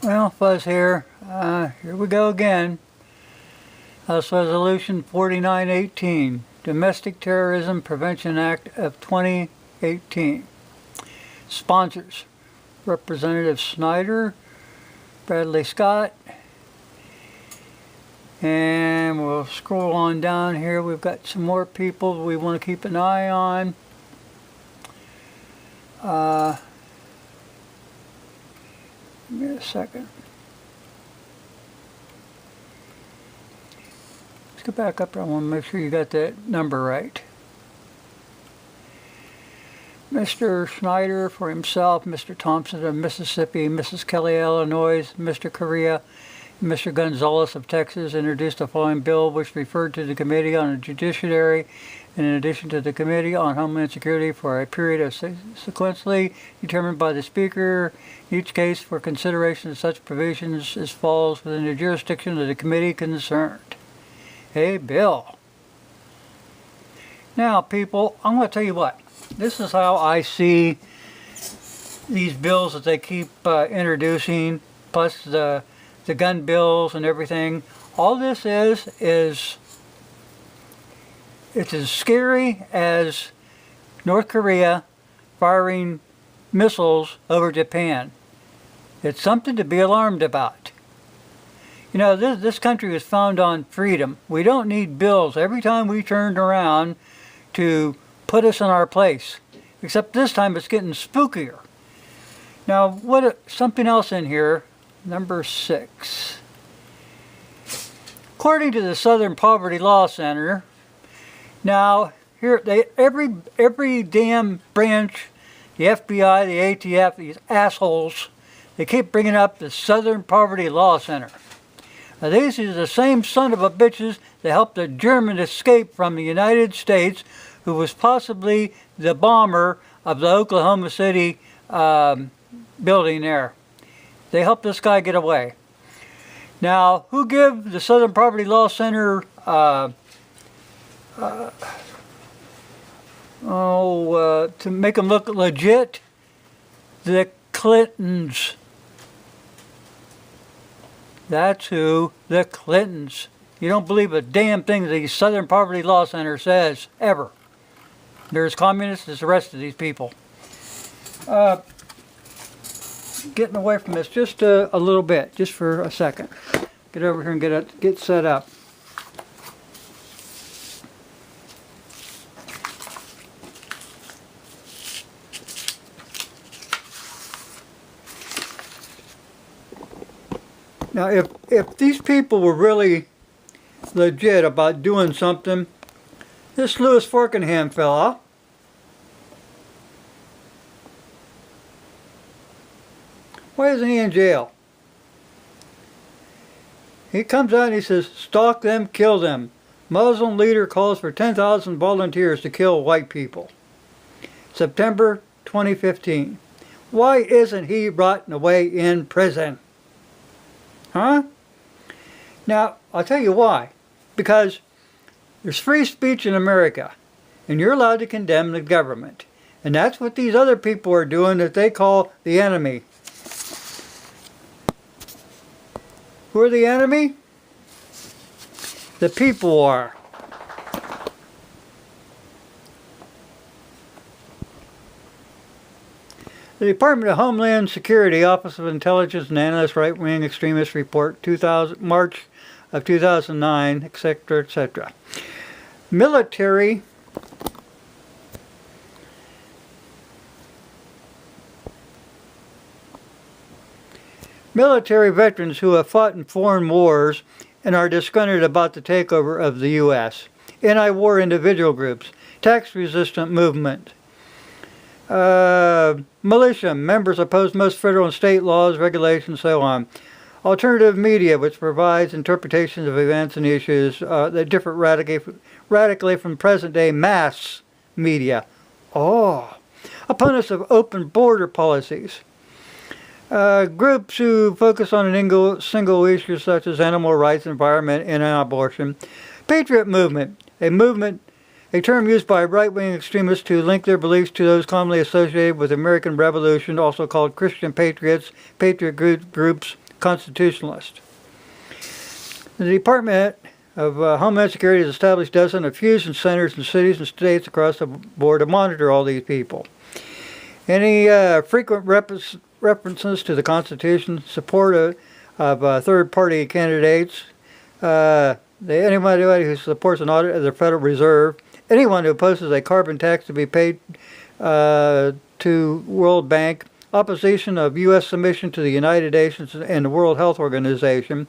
Well, Fuzz here. Here we go again. House Resolution 4918, Domestic Terrorism Prevention Act of 2018. Sponsors: Representative Snyder, Bradley Scott, and we'll scroll on down here. We've got some more people we want to keep an eye on. Give me a second. Let's go back up. I want to make sure you got that number right. Mr. Snyder for himself, Mr. Thompson of Mississippi, Mrs. Kelly, Illinois, Mr. Correa, and Mr. Gonzalez of Texas introduced the following bill, which referred to the Committee on the Judiciary and in addition to the Committee on Homeland Security for a period of sequentially determined by the Speaker, each case for consideration of such provisions as falls within the jurisdiction of the committee concerned. Hey, Bill. Now, people, I'm going to tell you what. This is how I see these bills that they keep introducing, plus the gun bills and everything. All this is it's as scary as North Korea firing missiles over Japan. It's something to be alarmed about. You know, this country was founded on freedom. We don't need bills every time we turn around to put us in our place. Except this time it's getting spookier. Now, something else in here, number 6. According to the Southern Poverty Law Center, now here every damn branch, the FBI, the ATF, these assholes, they keep bringing up the Southern Poverty Law Center. Now, these are the same son of a bitches that helped the German escape from the United States, who was possibly the bomber of the Oklahoma City building there. They helped this guy get away. Now, who give the Southern Poverty Law Center to make them look legit? The Clintons. That's who, the Clintons. You don't believe a damn thing that the Southern Poverty Law Center says, ever. They're as communist as the rest of these people. Getting away from this just a little bit, just for a second. Get over here and get set up. Now, if these people were really legit about doing something, this Louis Forkenham fella, why isn't he in jail? He comes out and he says, stalk them, kill them. Muslim leader calls for 10,000 volunteers to kill white people. September 2015. Why isn't he rotting away in prison? Huh? Now, I'll tell you why. Because there's free speech in America, and you're allowed to condemn the government. And that's what these other people are doing that they call the enemy. Who are the enemy? The people are. The Department of Homeland Security Office of Intelligence and Analyst Right-Wing Extremist Report, March of 2009, etc., etc. Military veterans who have fought in foreign wars and are disgruntled about the takeover of the U.S. Anti-war individual groups, tax-resistant movement, militia members oppose most federal and state laws, regulations, so on. Alternative media, which provides interpretations of events and issues that differ radically from present-day mass media. Opponents of open border policies. Groups who focus on a single issue such as animal rights, environment, and abortion. Patriot movement, a term used by right-wing extremists to link their beliefs to those commonly associated with the American Revolution, also called Christian patriots, patriot groups, constitutionalist. The Department of Homeland Security has established dozens of fusion centers in cities and states across the board to monitor all these people. Any frequent references to the Constitution, support of third-party candidates, anybody who supports an audit of the Federal Reserve, anyone who opposes a carbon tax to be paid to World Bank, opposition of U.S. submission to the United Nations and the World Health Organization.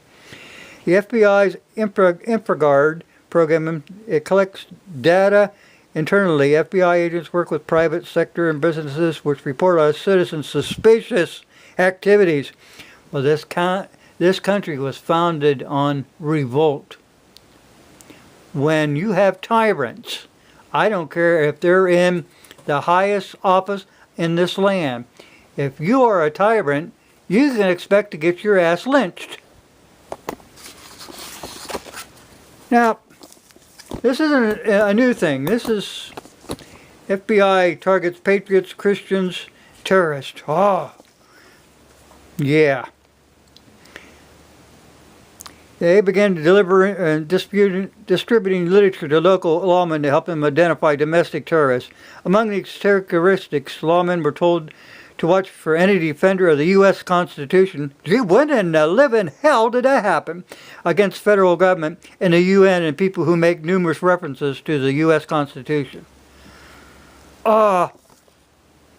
The FBI's InfraGard program, it collects data internally. FBI agents work with private sector and businesses which report on citizens' suspicious activities. Well, this country was founded on revolt. When you have tyrants, I don't care if they're in the highest office in this land, if you are a tyrant, you can expect to get your ass lynched. Now, this isn't a new thing. This is FBI targets patriots, Christians, terrorists. Oh, yeah. They began distributing literature to local lawmen to help them identify domestic terrorists. Among these characteristics, lawmen were told to watch for any defender of the U.S. Constitution. Gee, when in the living hell did that happen? Against federal government and the UN and people who make numerous references to the U.S. Constitution. I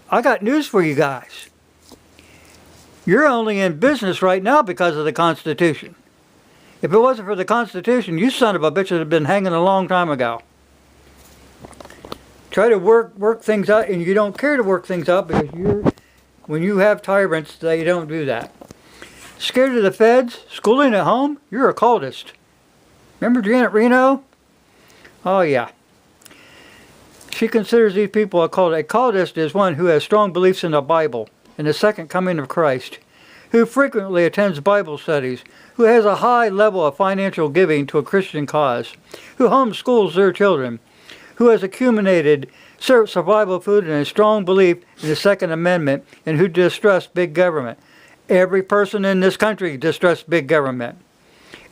got news for you guys. You're only in business right now because of the Constitution. If it wasn't for the Constitution, you son of a bitch would have been hanging a long time ago. Try to work things out, and you don't care to work things out because when you have tyrants, they don't do that. Scared of the feds? Schooling at home? You're a cultist. Remember Janet Reno? Oh, yeah. She considers these people a cultist. A cultist is one who has strong beliefs in the Bible and the second coming of Christ, who frequently attends Bible studies, who has a high level of financial giving to a Christian cause, who homeschools their children, who has accumulated survival food and a strong belief in the Second Amendment, and who distrusts big government. Every person in this country distrusts big government.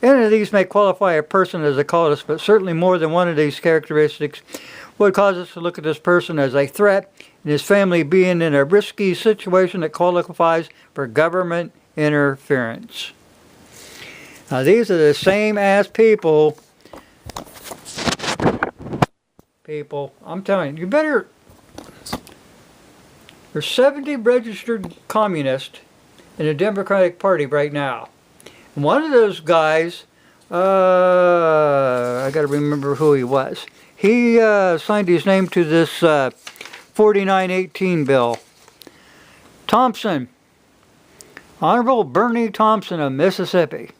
Any of these may qualify a person as a cultist, but certainly more than one of these characteristics would cause us to look at this person as a threat, and his family being in a risky situation that qualifies for government interference. Now, these are the same ass people, I'm telling you, you better, there's 70 registered communists in the Democratic Party right now. And one of those guys, I got to remember who he was. He signed his name to this 4918 bill. Thompson, Honorable Bernie Thompson of Mississippi.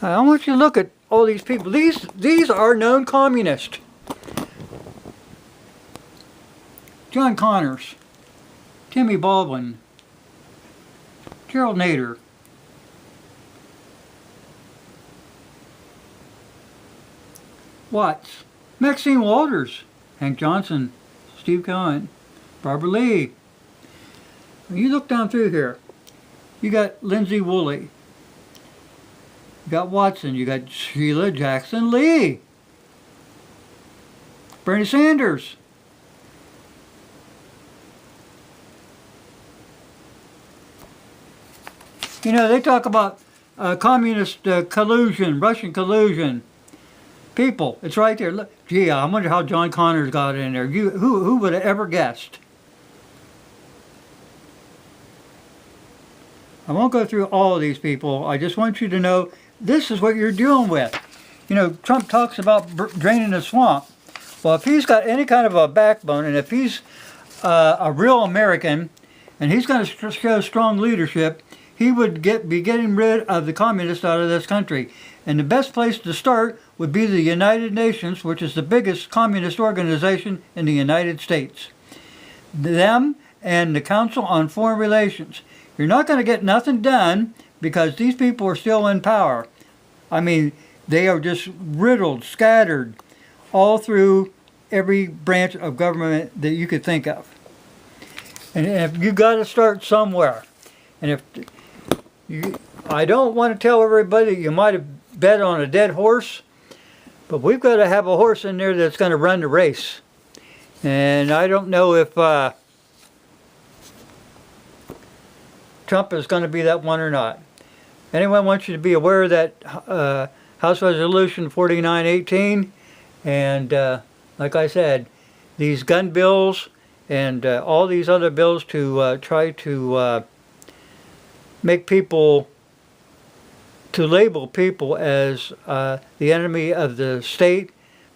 I want you to look at all these people. These are known communists. John Connors, Timmy Baldwin, Gerald Nader, Watts, Maxine Walters, Hank Johnson, Steve Cohen, Barbara Lee. When you look down through here, you got Lindsay Woolley, you got Watson, you got Sheila Jackson Lee, Bernie Sanders. You know, they talk about communist collusion, Russian collusion. People, it's right there. Look, gee, I wonder how John Connors got in there. Who would have ever guessed? I won't go through all of these people. I just want you to know this is what you're dealing with. You know, Trump talks about draining the swamp. Well, if he's got any kind of a backbone, and if he's a real American, and he's going to show strong leadership, he would be getting rid of the communists out of this country. And the best place to start would be the United Nations, which is the biggest communist organization in the United States. Them and the Council on Foreign Relations. You're not going to get nothing done because these people are still in power. I mean, they are just riddled, scattered, all through every branch of government that you could think of. And if you got to start somewhere. And I don't want to tell everybody that you might have bet on a dead horse, but we've got to have a horse in there that's going to run the race. And I don't know if Trump is going to be that one or not. Anyone wants you to be aware of that House Resolution 4918, and like I said, these gun bills and all these other bills to try to make people, to label people as the enemy of the state,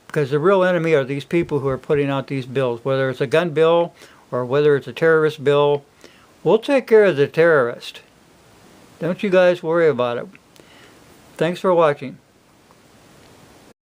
because the real enemy are these people who are putting out these bills, whether it's a gun bill or whether it's a terrorist bill. We'll take care of the terrorist. Don't you guys worry about it. Thanks for watching.